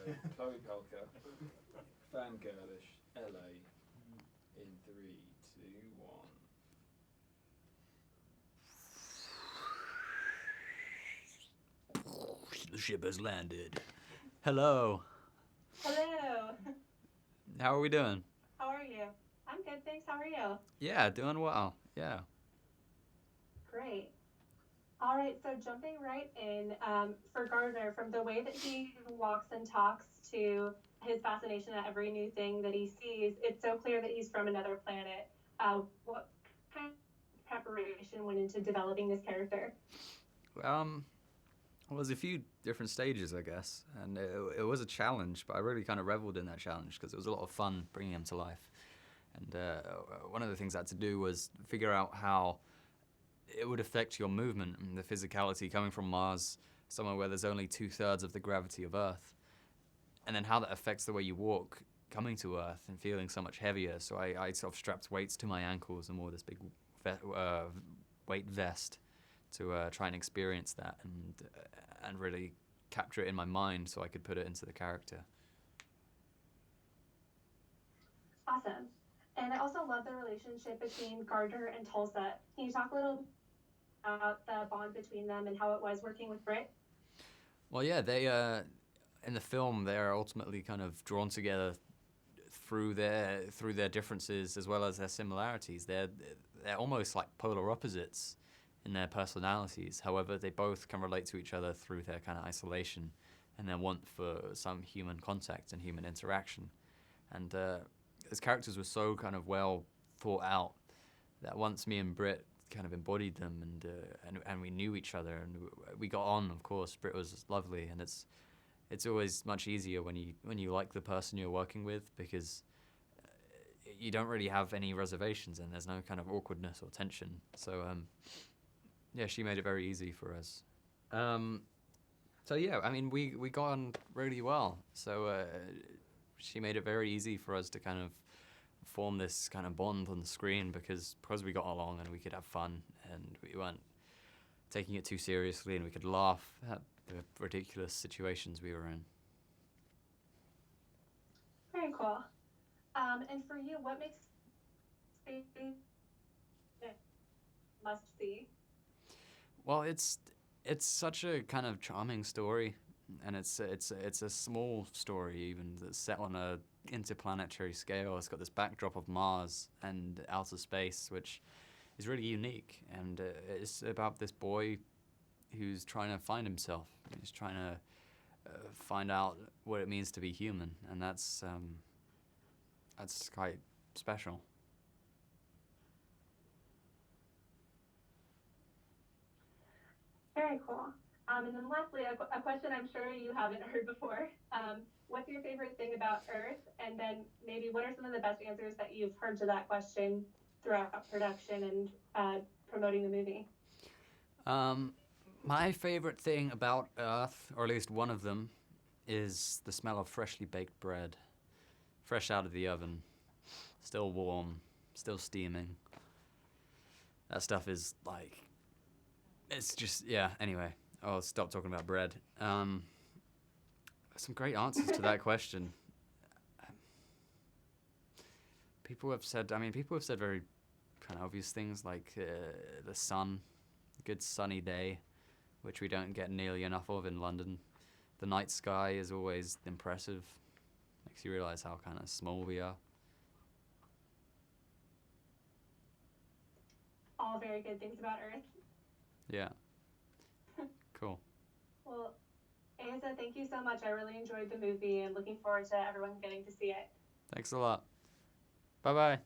go. Chloe Pelka, Fangirlish, LA, in 3, 2, 1. The ship has landed. Hello. Hello. How are we doing? How are you? I'm good, thanks. How are you? Yeah, doing well. Yeah. Great. All right, so jumping right in, for Gardner, from the way that he walks and talks to his fascination at every new thing that he sees, it's so clear that he's from another planet. What kind of preparation went into developing this character? Well, there's a few different stages, I guess, and it was a challenge, but I really kind of reveled in that challenge because it was a lot of fun bringing him to life. And one of the things I had to do was figure out how it would affect your movement and the physicality coming from Mars, somewhere where there's only 2/3 of the gravity of Earth, and then how that affects the way you walk coming to Earth and feeling so much heavier. So I sort of strapped weights to my ankles and wore this big weight vest to try and experience that and really capture it in my mind so I could put it into the character. Awesome. And I also love the relationship between Gardner and Tulsa. Can you talk a little about the bond between them and how it was working with Britt? Well, yeah, they in the film they're ultimately kind of drawn together through their differences as well as their similarities. They're almost like polar opposites in their personalities. However, they both can relate to each other through their kind of isolation and their want for some human contact and human interaction. And his characters were so kind of well thought out that once me and Britt kind of embodied them and we knew each other and we got on. Of course, Britt was lovely, and it's always much easier when you like the person you're working with because you don't really have any reservations and there's no kind of awkwardness or tension. So yeah, she made it very easy for us. So yeah, I mean we got on really well. So she made it very easy for us to kind of form this kind of bond on the screen because we got along and we could have fun and we weren't taking it too seriously and we could laugh at the ridiculous situations we were in. Very cool. And for you, what makes must see? Well, it's such a kind of charming story, and it's a small story even that's set on a interplanetary scale. It's got this backdrop of Mars and outer space, which is really unique, and it's about this boy who's trying to find himself. He's trying to find out what it means to be human, and that's quite special. Very cool. And then lastly, a question I'm sure you haven't heard before. What's your favorite thing about Earth? And then maybe what are some of the best answers that you've heard to that question throughout production and promoting the movie? My favorite thing about Earth, or at least one of them, is the smell of freshly baked bread. Fresh out of the oven. Still warm. Still steaming. That stuff is like... It's just, yeah, anyway. I'll stop talking about bread. Some great answers to that question. People have said very kind of obvious things like the sun, good sunny day, which we don't get nearly enough of in London. The night sky is always impressive. Makes you realize how kind of small we are. All very good things about Earth. Yeah. Cool. Well, Asa, thank you so much. I really enjoyed the movie and looking forward to everyone getting to see it. Thanks a lot. Bye-bye.